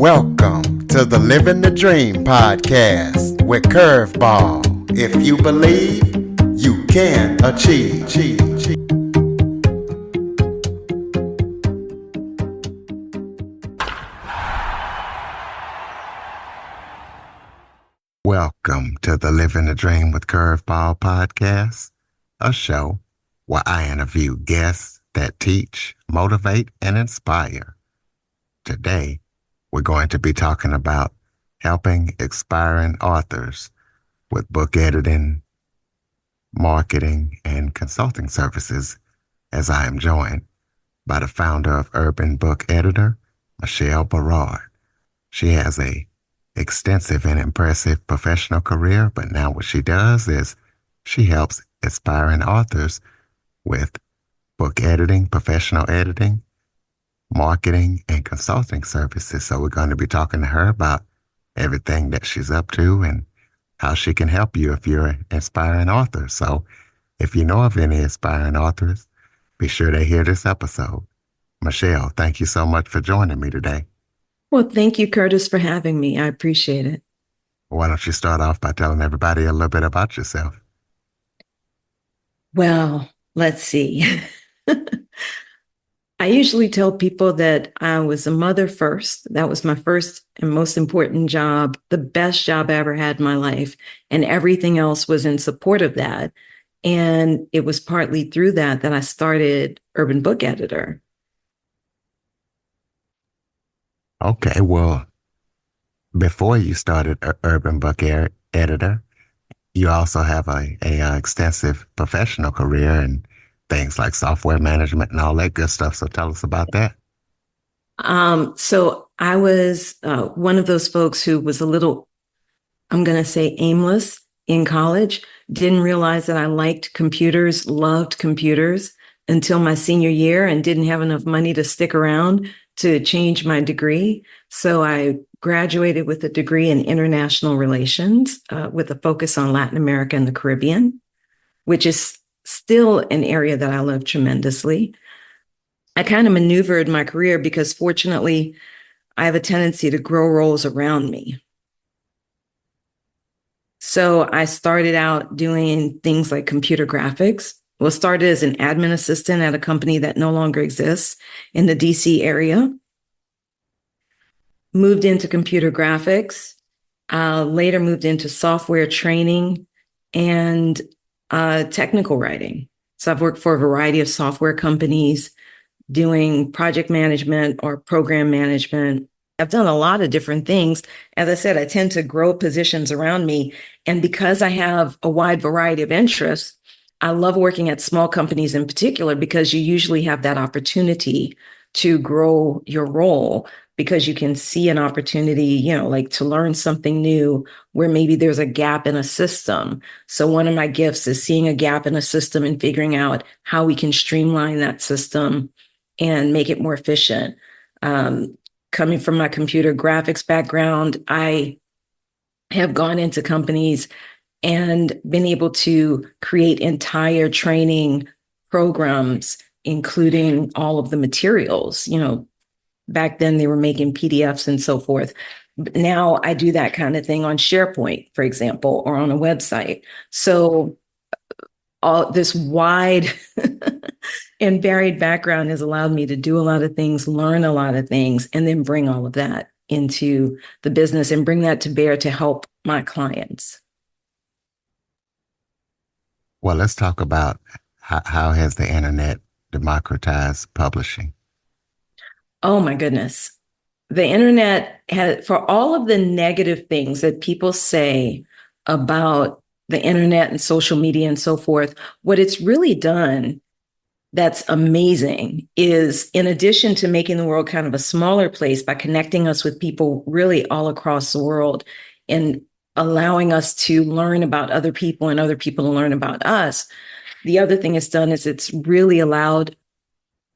Welcome to the Living the Dream podcast with Curveball. If you believe, you can achieve. Welcome to the Living the Dream with Curveball podcast, a show where I interview guests that teach, motivate, and inspire. Today, we're going to be talking about helping aspiring authors with book editing, marketing, and consulting services, as I am joined by the founder of Urban Book Editor, Michelle Barard. She has a extensive and impressive professional career, but now what she does is she helps aspiring authors with book editing, professional editing, marketing, and consulting services. So we're going to be talking to her about everything that she's up to and how she can help you if you're an aspiring author. So if you know of any aspiring authors, be sure to hear this episode. Michelle, thank you so much for joining me today. Well, thank you, Curtis, for having me. I appreciate it. Why don't you start off by telling everybody a little bit about yourself? Well, let's see. I usually tell people that I was a mother first. That was my first and most important job, the best job I ever had in my life. And everything else was in support of that. And it was partly through that I started Urban Book Editor. Okay, well, before you started Urban Book Editor, you also have a extensive professional career and things like software management and all that good stuff. So tell us about that. So I was one of those folks who was a little, I'm going to say, aimless in college. Didn't realize that I liked computers, loved computers until my senior year, and didn't have enough money to stick around to change my degree. So I graduated with a degree in international relations with a focus on Latin America and the Caribbean, which is still an area that I love tremendously. I kind of maneuvered my career because fortunately, I have a tendency to grow roles around me. So I started out doing things like computer graphics. Well, started as an admin assistant at a company that no longer exists in the DC area. Moved into computer graphics, later moved into software training and technical writing. So I've worked for a variety of software companies doing project management or program management. I've done a lot of different things. As I said, I tend to grow positions around me. And because I have a wide variety of interests, I love working at small companies in particular because you usually have that opportunity to grow your role because you can see an opportunity, like to learn something new where maybe there's a gap in a system. So one of my gifts is seeing a gap in a system and figuring out how we can streamline that system and make it more efficient. Coming from my computer graphics background, I have gone into companies and been able to create entire training programs, including all of the materials. Back then they were making PDFs and so forth. But now I do that kind of thing on SharePoint, for example, or on a website. So all this wide and varied background has allowed me to do a lot of things, learn a lot of things, and then bring all of that into the business and bring that to bear to help my clients. Well, let's talk about how has the internet democratized publishing? Oh my goodness. The internet has, for all of the negative things that people say about the internet and social media and so forth, what it's really done that's amazing is, in addition to making the world kind of a smaller place by connecting us with people really all across the world and allowing us to learn about other people and other people to learn about us, the other thing it's done is it's really allowed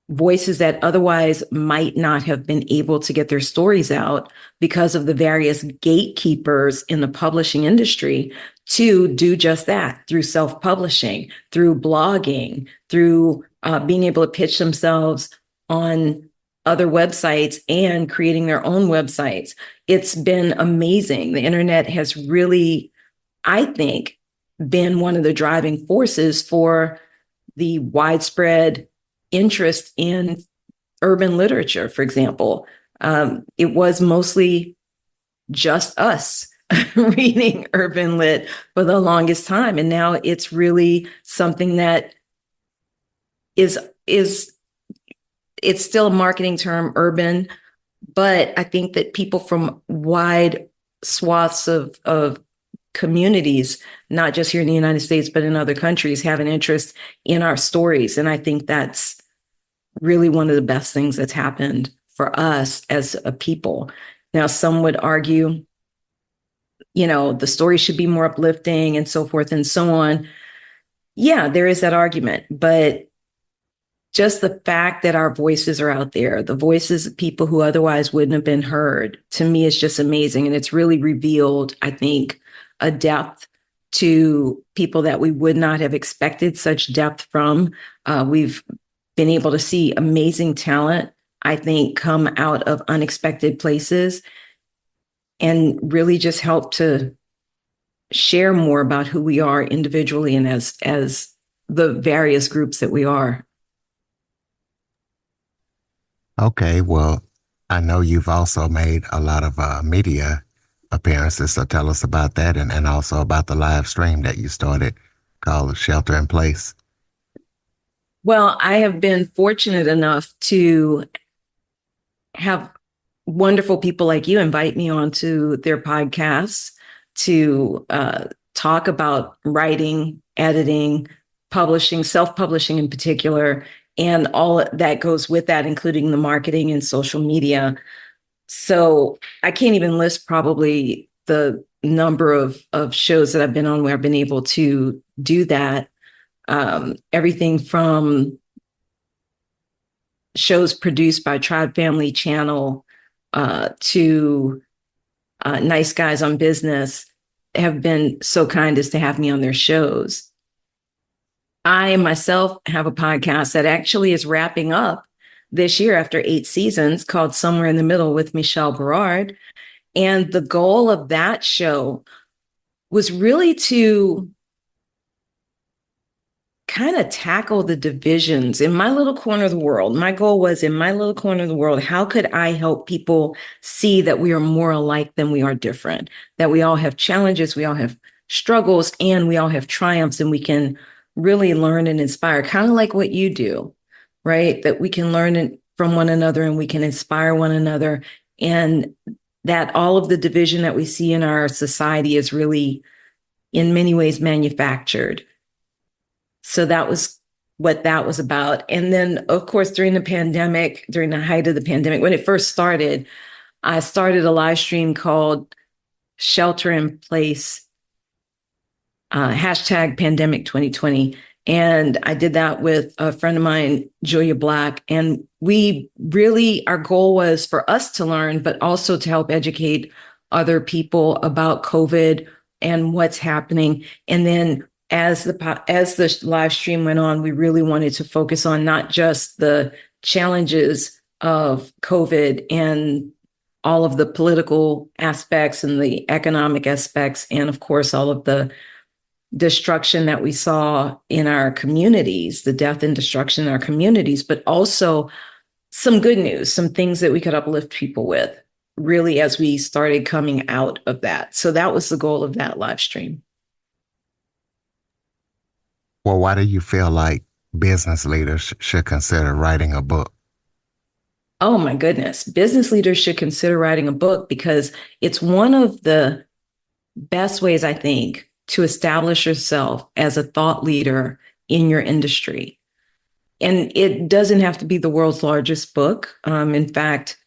voices that otherwise might not have been able to get their stories out because of the various gatekeepers in the publishing industry to do just that through self-publishing, through blogging, through being able to pitch themselves on other websites and creating their own websites. It's been amazing. The internet has really, I think, been one of the driving forces for the widespread interest in urban literature, for example. It was mostly just us reading urban lit for the longest time. And now it's really something that is it's still a marketing term, urban, but I think that people from wide swaths of communities, not just here in the United States, but in other countries, have an interest in our stories. And I think that's really one of the best things that's happened for us as a people. Now, some would argue, the story should be more uplifting and so forth and so on. Yeah, there is that argument, but just the fact that our voices are out there, the voices of people who otherwise wouldn't have been heard, to me is just amazing. And it's really revealed, I think, a depth to people that we would not have expected such depth from. We've been able to see amazing talent, I think, come out of unexpected places and really just help to share more about who we are individually and as the various groups that we are. Okay, well, I know you've also made a lot of media appearances, so tell us about that and also about the live stream that you started called Shelter in Place. Well, I have been fortunate enough to have wonderful people like you invite me onto their podcasts to talk about writing, editing, publishing, self-publishing in particular, and all that goes with that, including the marketing and social media. So I can't even list probably the number of shows that I've been on where I've been able to do that. Everything from shows produced by Tribe Family Channel to Nice Guys on Business have been so kind as to have me on their shows. I myself have a podcast that actually is wrapping up this year after 8 seasons called Somewhere in the Middle with Michelle Barard. And the goal of that show was really to kind of tackle the divisions in my little corner of the world. My goal was in my little corner of the world, how could I help people see that we are more alike than we are different, that we all have challenges, we all have struggles, and we all have triumphs, and we can really learn and inspire, kind of like what you do, right? That we can learn from one another and we can inspire one another. And that all of the division that we see in our society is really, in many ways, manufactured. So that was what that was about. And then, of course, during the height of the pandemic, when it first started, I started a live stream called Shelter in Place, hashtag pandemic 2020. And I did that with a friend of mine, Julia Black. And our goal was for us to learn, but also to help educate other people about COVID and what's happening. And then as the live stream went on, we really wanted to focus on not just the challenges of COVID and all of the political aspects and the economic aspects, and of course, all of the destruction that we saw in our communities, the death and destruction in our communities, but also some good news, some things that we could uplift people with, really, as we started coming out of that. So that was the goal of that live stream. Well, why do you feel like business leaders should consider writing a book? Oh my goodness. Business leaders should consider writing a book because it's one of the best ways, I think, to establish yourself as a thought leader in your industry. And it doesn't have to be the world's largest book. In fact,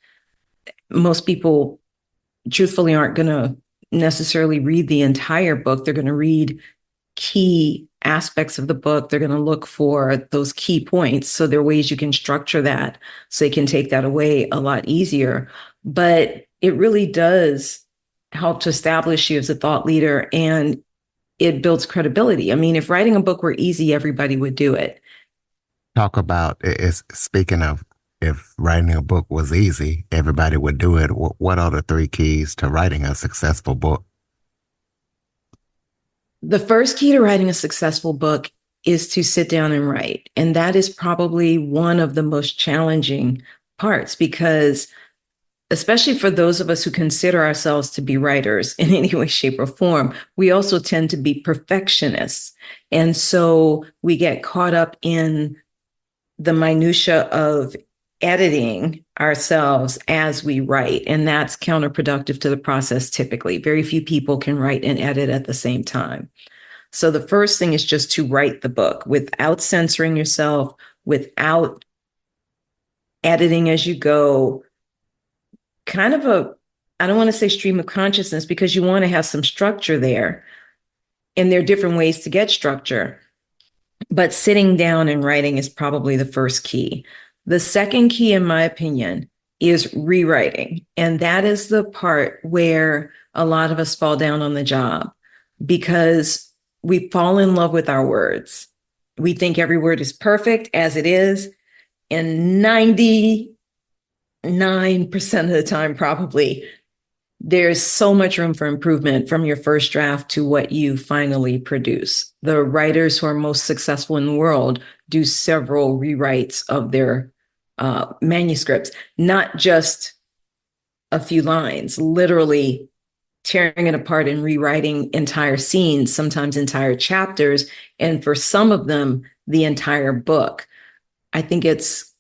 most people truthfully aren't going to necessarily read the entire book. They're going to read key aspects of the book. They're going to look for those key points. So there are ways you can structure that so they can take that away a lot easier. But it really does help to establish you as a thought leader, and it builds credibility. I mean, if writing a book were easy, everybody would do it. Talk about is speaking of If writing a book was easy, everybody would do it. What are the three keys to writing a successful book? The first key to writing a successful book is to sit down and write. And that is probably one of the most challenging parts because, especially for those of us who consider ourselves to be writers in any way, shape, or form, we also tend to be perfectionists. And so we get caught up in the minutia of editing ourselves as we write. And that's counterproductive to the process typically. Very few people can write and edit at the same time. So the first thing is just to write the book without censoring yourself, without editing as you go, kind of I don't want to say stream of consciousness because you want to have some structure there. And there are different ways to get structure. But sitting down and writing is probably the first key. The second key, in my opinion, is rewriting. And that is the part where a lot of us fall down on the job because we fall in love with our words. We think every word is perfect as it is. And 99% of the time, probably, there's so much room for improvement from your first draft to what you finally produce. The writers who are most successful in the world do several rewrites of their manuscripts, not just a few lines, literally tearing it apart and rewriting entire scenes, sometimes entire chapters, and for some of them, the entire book. I think it's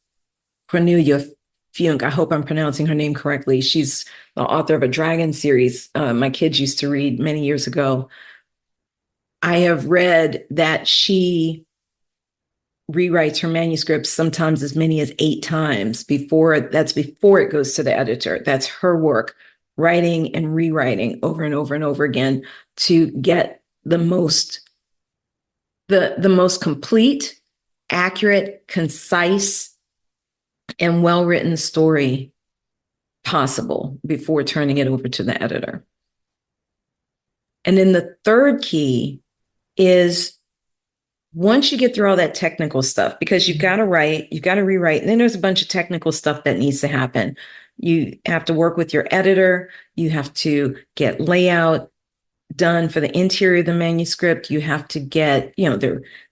Cornelia Funk. I hope I'm pronouncing her name correctly. She's the author of a dragon series my kids used to read many years ago. I have read that she rewrites her manuscripts sometimes as many as 8 times before it goes to the editor. That's her work, writing and rewriting over and over and over again to get the most complete, accurate, concise, and well-written story possible before turning it over to the editor. And then the third key is once you get through all that technical stuff, because you've got to write, you've got to rewrite, and then there's a bunch of technical stuff that needs to happen. You have to work with your editor. You have to get layout done for the interior of the manuscript. You have to get,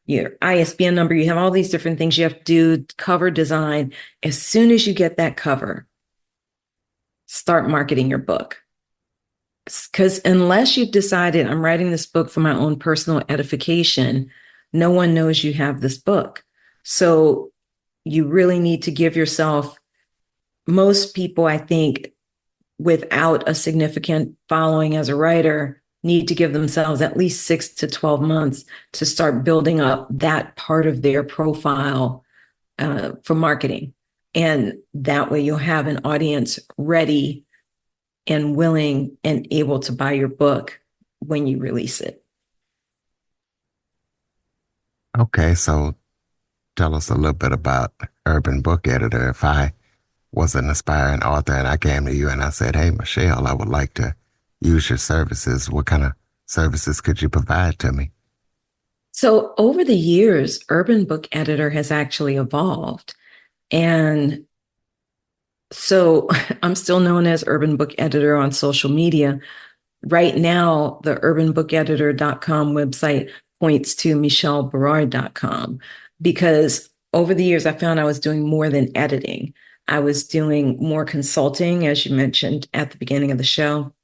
your ISBN number. You have all these different things you have to do, cover design. As soon as you get that cover, start marketing your book. Because unless you've decided I'm writing this book for my own personal edification, no one knows you have this book. So you really need to give yourself, most people, I think, without a significant following as a writer, need to give themselves at least 6 to 12 months to start building up that part of their profile for marketing. And that way you'll have an audience ready and willing and able to buy your book when you release it. Okay, so tell us a little bit about Urban Book Editor. If I was an aspiring author and I came to you and I said, "Hey, Michelle, I would like to use your services," what kind of services could you provide to me? So over the years, Urban Book Editor has actually evolved. And so I'm still known as Urban Book Editor on social media. Right now, the urbanbookeditor.com website points to michellebarard.com because over the years, I found I was doing more than editing. I was doing more consulting, as you mentioned at the beginning of the show,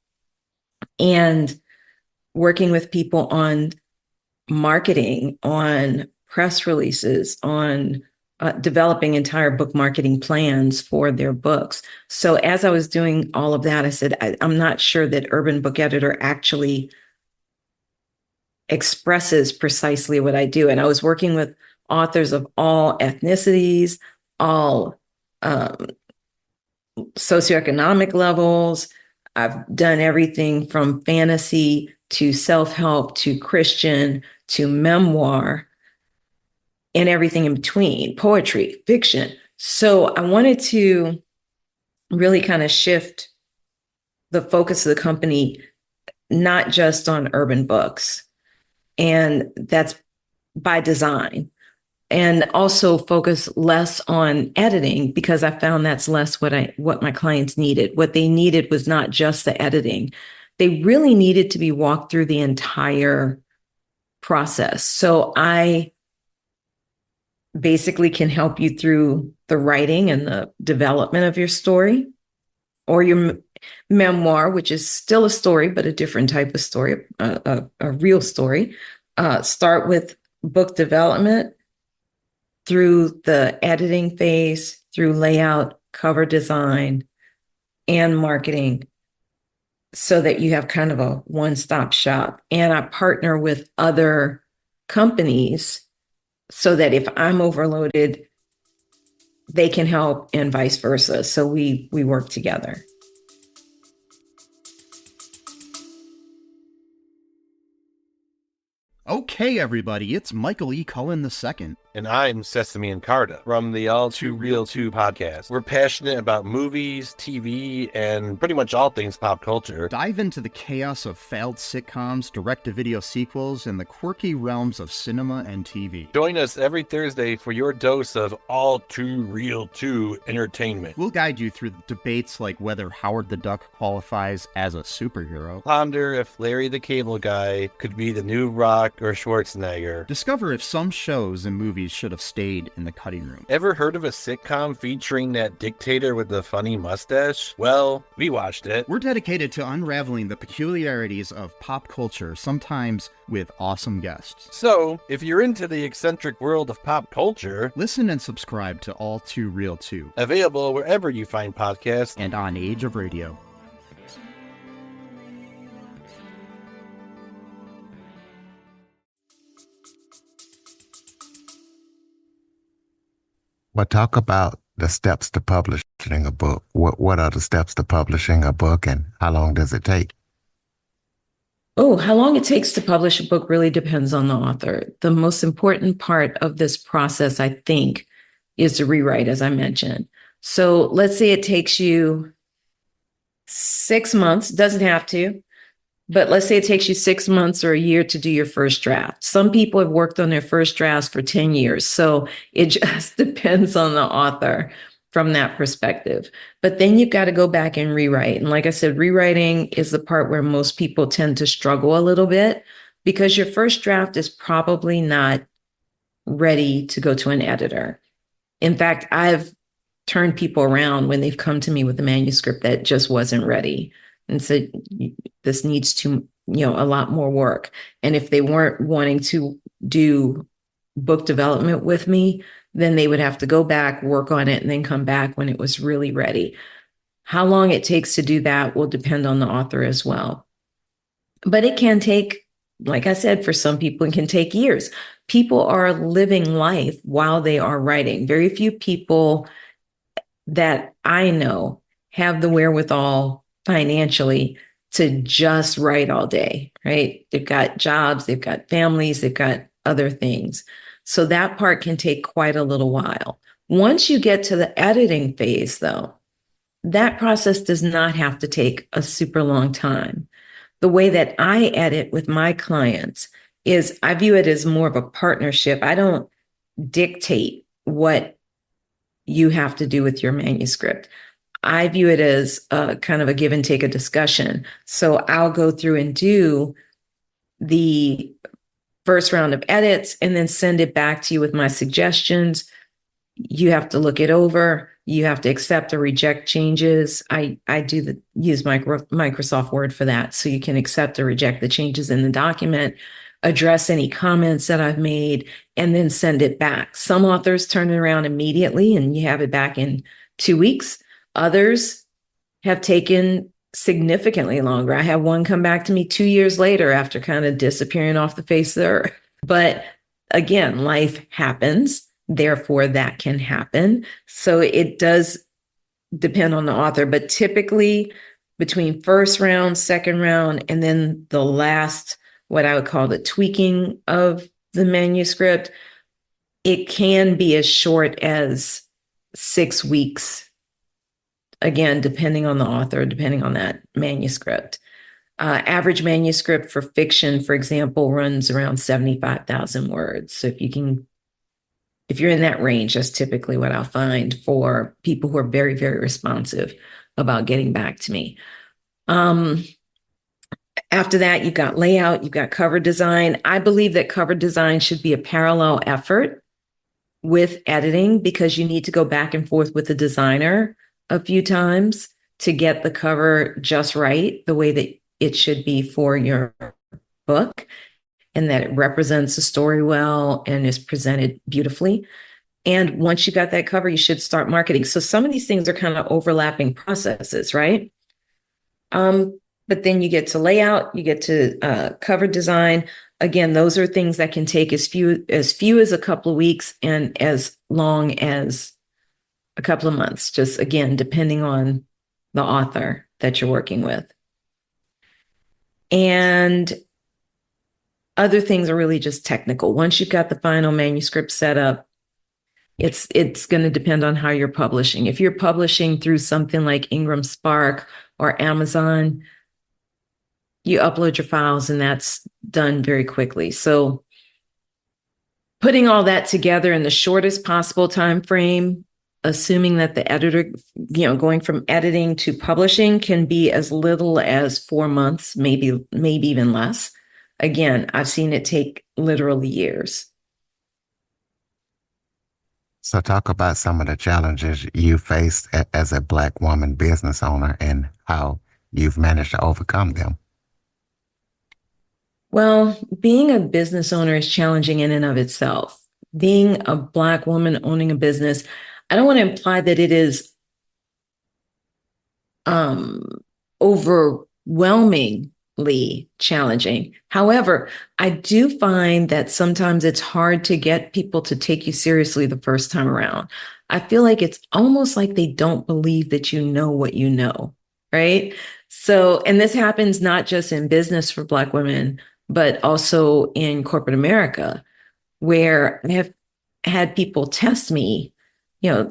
and working with people on marketing, on press releases, on developing entire book marketing plans for their books. So as I was doing all of that, I said, I'm not sure that Urban Book Editor actually expresses precisely what I do. And I was working with authors of all ethnicities, all socioeconomic levels. I've done everything from fantasy to self-help to Christian to memoir and everything in between, poetry, fiction. So I wanted to really kind of shift the focus of the company, not just on urban books. And that's by design. and also focus less on editing, because I found that's less what my clients needed. What they needed was not just the editing. They really needed to be walked through the entire process. So I basically can help you through the writing and the development of your story or your memoir, which is still a story, but a different type of story, a real story. Start with book development, through the editing phase, through layout, cover design, and marketing, so that you have kind of a one-stop shop. And I partner with other companies so that if I'm overloaded, they can help, and vice versa. So we work together. Okay, everybody, it's Michael E. Cullen II. And I'm Sesame and Carta from the All Too Real 2 podcast. We're passionate about movies, TV, and pretty much all things pop culture. Dive into the chaos of failed sitcoms, direct-to-video sequels, and the quirky realms of cinema and TV. Join us every Thursday for your dose of All Too Real 2 entertainment. We'll guide you through debates like whether Howard the Duck qualifies as a superhero. Ponder if Larry the Cable Guy could be the new Rock or Schwarzenegger. Discover if some shows and movies should have stayed in the cutting room. Ever heard of a sitcom featuring that dictator with the funny mustache? Well, we watched it. We're dedicated to unraveling the peculiarities of pop culture, sometimes with awesome guests. So, if you're into the eccentric world of pop culture, listen and subscribe to All Too Real 2. Available wherever you find podcasts and on Age of Radio. Well, talk about the steps to publishing a book. What are the steps to publishing a book, and how long does it take? Oh, how long it takes to publish a book really depends on the author. The most important part of this process, I think, is the rewrite, as I mentioned. So let's say it takes you 6 months, doesn't have to, but let's say it takes you 6 months or a year to do your first draft. Some people have worked on their first drafts for 10 years. So it just depends on the author from that perspective. But then you've got to go back and rewrite. And like I said, rewriting is the part where most people tend to struggle a little bit, because your first draft is probably not ready to go to an editor. In fact, I've turned people around when they've come to me with a manuscript that just wasn't ready and said, this needs to, a lot more work. And if they weren't wanting to do book development with me, then they would have to go back, work on it, and then come back when it was really ready. How long it takes to do that will depend on the author as well. But it can take, like I said, for some people, it can take years. People are living life while they are writing. Very few people that I know have the wherewithal financially to just write all day, right? They've got jobs, they've got families, they've got other things. So that part can take quite a little while. Once you get to the editing phase, though, that process does not have to take a super long time. The way that I edit with my clients is I view it as more of a partnership. I don't dictate what you have to do with your manuscript. I view it as a kind of a give and take, a discussion. So I'll go through and do the first round of edits and then send it back to you with my suggestions. You have to look it over. You have to accept or reject changes. I use Microsoft Word for that. So you can accept or reject the changes in the document, address any comments that I've made, and then send it back. Some authors turn it around immediately and you have it back in 2 weeks. Others have taken significantly longer. I had one come back to me 2 years later after kind of disappearing off the face of the earth. But again, life happens. Therefore, that can happen. So it does depend on the author, but typically between first round, second round, and then the last, what I would call the tweaking of the manuscript, it can be as short as 6 weeks. Again, depending on the author, depending on that manuscript. Average manuscript for fiction, for example, runs around 75,000 words. So if you can If you're in that range, that's typically what I'll find for people who are very, very responsive about getting back to me. After that, you've got layout, you've got cover design. I believe that cover design should be a parallel effort with editing because you need to go back and forth with the designer a few times to get the cover just right, the way that it should be for your book, and that it represents the story well and is presented beautifully. And once you got that cover, you should start marketing. So some of these things are kind of overlapping processes, right? But then you get to layout, you get to cover design. Again, those are things that can take as few as a couple of weeks and as long as a couple of months, just again, depending on the author that you're working with. And other things are really just technical. Once you've got the final manuscript set up, it's going to depend on how you're publishing. If you're publishing through something like Ingram Spark or Amazon, you upload your files and that's done very quickly. So putting all that together in the shortest possible time frame, assuming that the editor, going from editing to publishing can be as little as 4 months, maybe even less. Again, I've seen it take literally years. So talk about some of the challenges you faced as a Black woman business owner and how you've managed to overcome them. Well, being a business owner is challenging in and of itself. Being a Black woman owning a business, I don't want to imply that it is overwhelmingly challenging. However, I do find that sometimes it's hard to get people to take you seriously the first time around. I feel like it's almost like they don't believe that you know what you know, right? So, and this happens not just in business for Black women, but also in corporate America, where I have had people test me,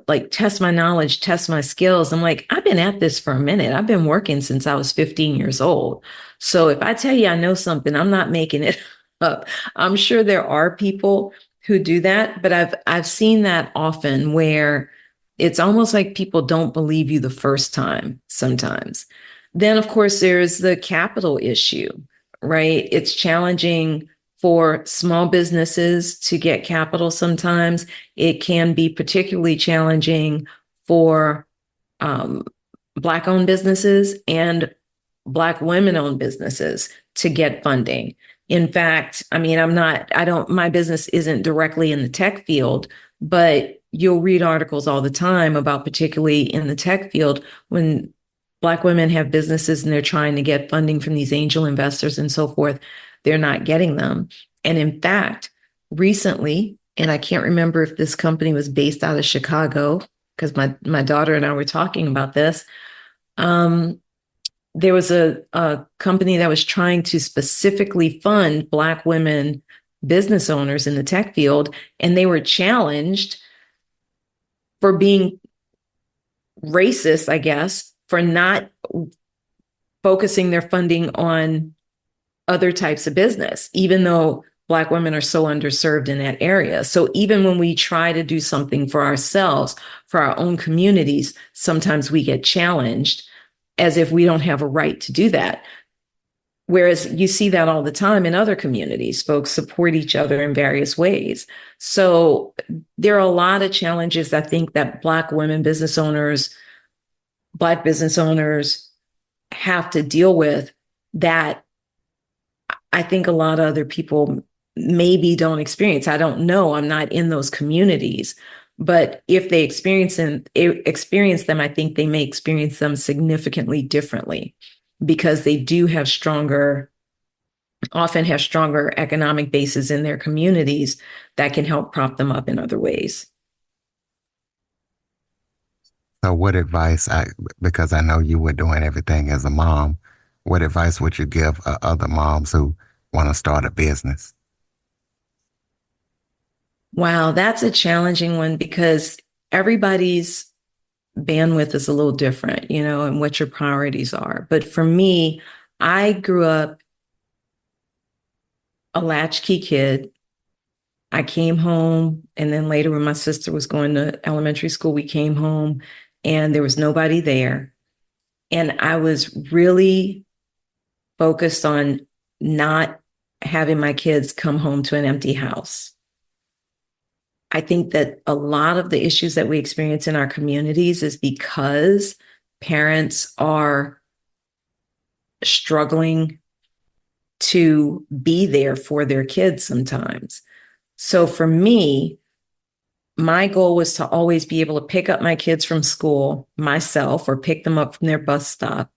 like test my knowledge, test my skills. I'm like, I've been at this for a minute. I've been working since I was 15 years old. So if I tell you I know something, I'm not making it up. I'm sure there are people who do that, but I've seen that often where it's almost like people don't believe you the first time sometimes. Then, of course, there's the capital issue, right? It's challenging for small businesses to get capital sometimes. It can be particularly challenging for Black-owned businesses and Black women-owned businesses to get funding. In fact, I mean, my business isn't directly in the tech field, but you'll read articles all the time about, particularly in the tech field, when Black women have businesses and they're trying to get funding from these angel investors and so forth, they're not getting them. And in fact, recently, and I can't remember if this company was based out of Chicago, because my daughter and I were talking about this. There was a company that was trying to specifically fund Black women business owners in the tech field, and they were challenged for being racist, I guess, for not focusing their funding on other types of business, even though Black women are so underserved in that area. So even when we try to do something for ourselves, for our own communities, sometimes we get challenged as if we don't have a right to do that. Whereas you see that all the time in other communities. Folks support each other in various ways. So there are a lot of challenges, I think, that Black women business owners, Black business owners have to deal with that I think a lot of other people maybe don't experience. I don't know. I'm not in those communities. But if they experience them, I think they may experience them significantly differently because they do have often have stronger economic bases in their communities that can help prop them up in other ways. So what advice, because I know you were doing everything as a mom, what advice would you give other moms who want to start a business? Wow, that's a challenging one because everybody's bandwidth is a little different, and what your priorities are. But for me, I grew up a latchkey kid. I came home, and then later when my sister was going to elementary school, we came home and there was nobody there. And I was really focused on not having my kids come home to an empty house. I think that a lot of the issues that we experience in our communities is because parents are struggling to be there for their kids sometimes. So for me, my goal was to always be able to pick up my kids from school myself or pick them up from their bus stop,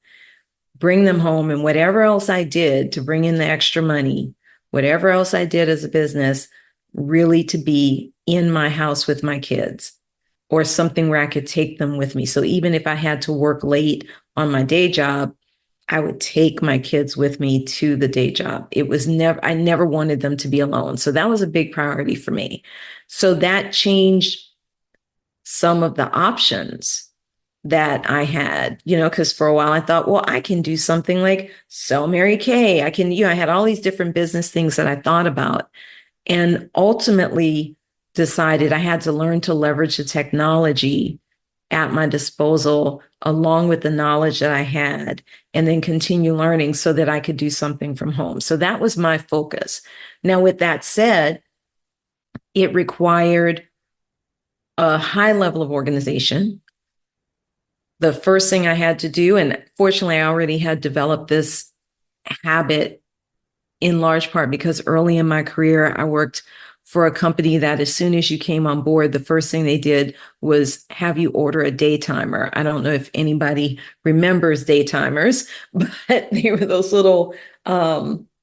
bring them home, and whatever else I did to bring in the extra money, whatever else I did as a business, really to be in my house with my kids or something where I could take them with me. So even if I had to work late on my day job, I would take my kids with me to the day job. I never wanted them to be alone. So that was a big priority for me. So that changed some of the options that I had, because for a while I thought, well, I can do something like sell Mary Kay. I had all these different business things that I thought about, and ultimately decided I had to learn to leverage the technology at my disposal along with the knowledge that I had, and then continue learning so that I could do something from home. So that was my focus. Now, with that said, it required a high level of organization. The first thing I had to do, and fortunately, I already had developed this habit in large part because early in my career, I worked for a company that as soon as you came on board, the first thing they did was have you order a day timer. I don't know if anybody remembers day timers, but they were those little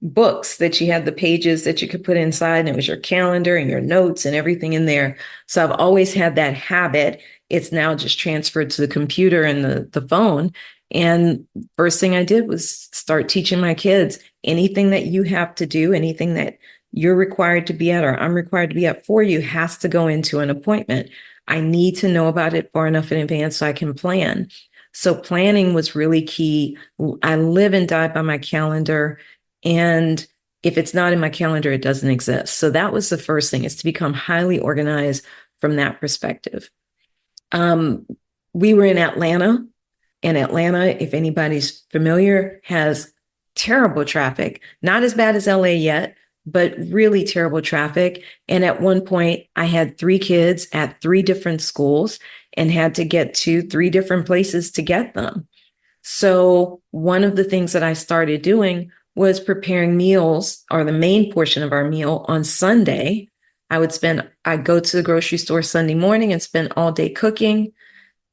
books that you had the pages that you could put inside, and it was your calendar and your notes and everything in there. So I've always had that habit. It's now just transferred to the computer and the phone. And first thing I did was start teaching my kids anything that you have to do, anything that you're required to be at or I'm required to be at for you has to go into an appointment. I need to know about it far enough in advance so I can plan. So planning was really key. I live and die by my calendar. And if it's not in my calendar, it doesn't exist. So that was the first thing, is to become highly organized from that perspective. We were in Atlanta, and Atlanta, if anybody's familiar, has terrible traffic. Not as bad as LA yet, but really terrible traffic. And at one point, I had 3 kids at 3 different schools and had to get to 3 different places to get them. So one of the things that I started doing was preparing meals, or the main portion of our meal, on Sunday. I'd go to the grocery store Sunday morning and spend all day cooking.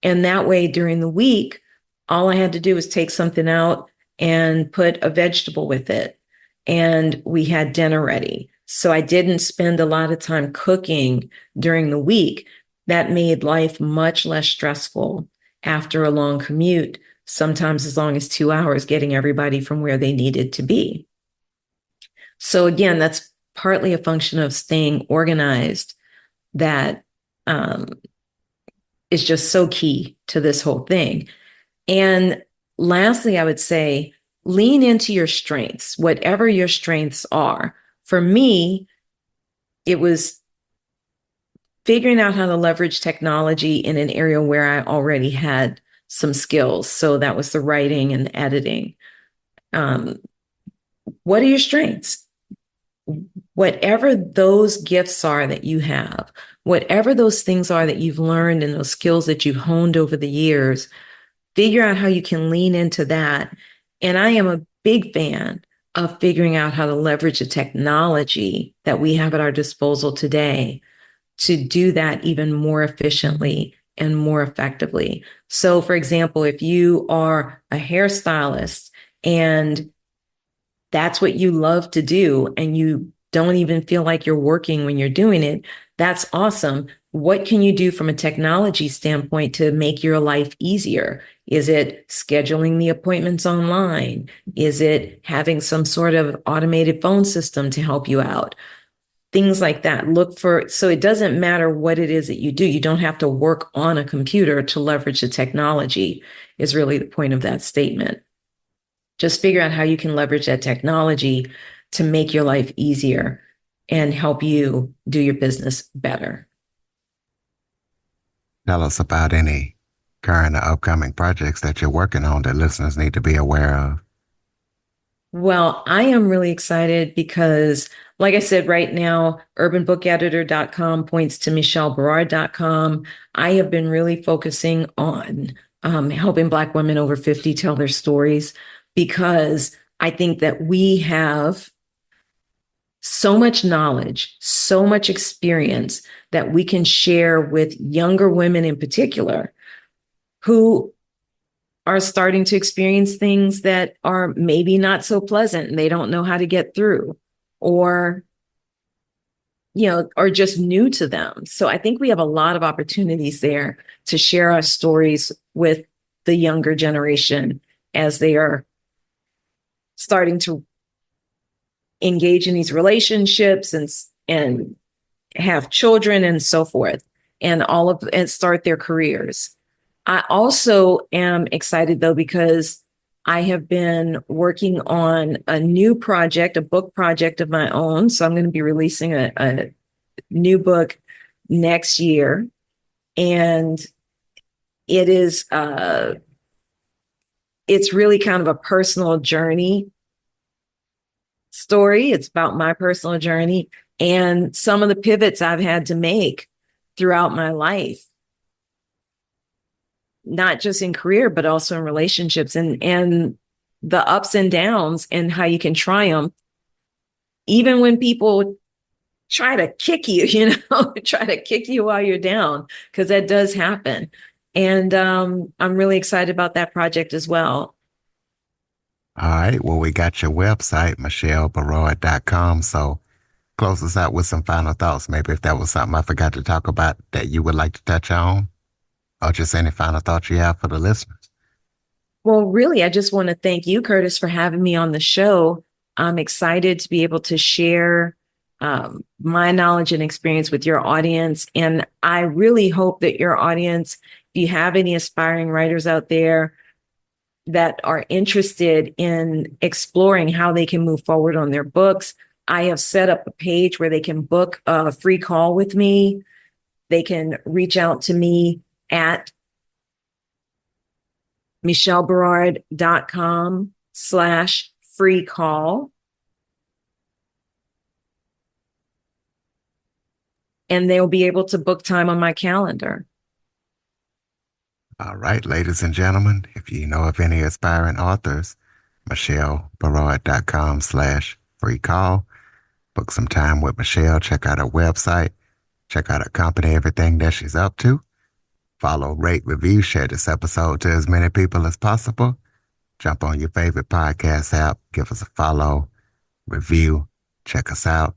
And that way, during the week, all I had to do was take something out and put a vegetable with it, and we had dinner ready. So I didn't spend a lot of time cooking during the week. That made life much less stressful after a long commute, sometimes as long as 2 hours, getting everybody from where they needed to be. So again, that's partly a function of staying organized that is just so key to this whole thing. And lastly, I would say, lean into your strengths, whatever your strengths are. For me, it was figuring out how to leverage technology in an area where I already had some skills. So that was the writing and editing. What are your strengths? Whatever those gifts are that you have, whatever those things are that you've learned and those skills that you've honed over the years, figure out how you can lean into that. And I am a big fan of figuring out how to leverage the technology that we have at our disposal today to do that even more efficiently and more effectively. So, for example, if you are a hairstylist and that's what you love to do, and you don't even feel like you're working when you're doing it, that's awesome. What can you do from a technology standpoint to make your life easier? Is it scheduling the appointments online? Is it having some sort of automated phone system to help you out? Things like that. So it doesn't matter what it is that you do. You don't have to work on a computer to leverage the technology, is really the point of that statement. Just figure out how you can leverage that technology to make your life easier. and help you do your business better. Tell us about any current or upcoming projects that you're working on that listeners need to be aware of. Well, I am really excited because, like I said, right now, urbanbookeditor.com points to michellebarard.com. I have been really focusing on helping Black women over 50 tell their stories, because I think that we have so much knowledge, so much experience that we can share with younger women in particular who are starting to experience things that are maybe not so pleasant and they don't know how to get through, or, are just new to them. So I think we have a lot of opportunities there to share our stories with the younger generation as they are starting to engage in these relationships and have children and so forth, and start their careers. I also am excited, though, because I have been working on a new project, a book project of my own. So I'm going to be releasing a new book next year. And it is, it's really kind of a personal journey story. It's about my personal journey and some of the pivots I've had to make throughout my life, not just in career, but also in relationships, and the ups and downs, and how you can triumph even when people try to kick you, try to kick you while you're down, because that does happen. And I'm really excited about that project as well. All right. Well, we got your website, michellebarard.com. So close us out with some final thoughts. Maybe if that was something I forgot to talk about that you would like to touch on, or just any final thoughts you have for the listeners. Well, really, I just want to thank you, Curtis, for having me on the show. I'm excited to be able to share my knowledge and experience with your audience. And I really hope that your audience, if you have any aspiring writers out there that are interested in exploring how they can move forward on their books, I have set up a page where they can book a free call with me. They can reach out to me at michellebarard.com/free call. And they'll be able to book time on my calendar. All right, ladies and gentlemen, if you know of any aspiring authors, michellebarard.com/free call. Book some time with Michelle. Check out her website. Check out her company, everything that she's up to. Follow, rate, review, share this episode to as many people as possible. Jump on your favorite podcast app. Give us a follow, review, check us out.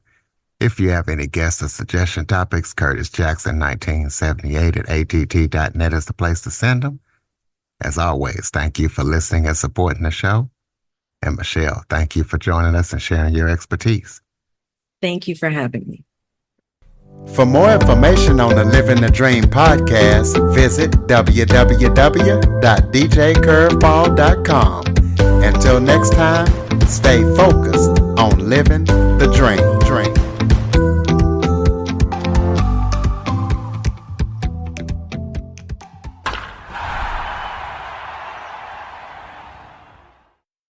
If you have any guest or suggestion topics, Curtis Jackson 1978 at att.net is the place to send them. As always, thank you for listening and supporting the show. And Michelle, thank you for joining us and sharing your expertise. Thank you for having me. For more information on the Living the Dream podcast, visit www.djcurveball.com. Until next time, stay focused on living the dream.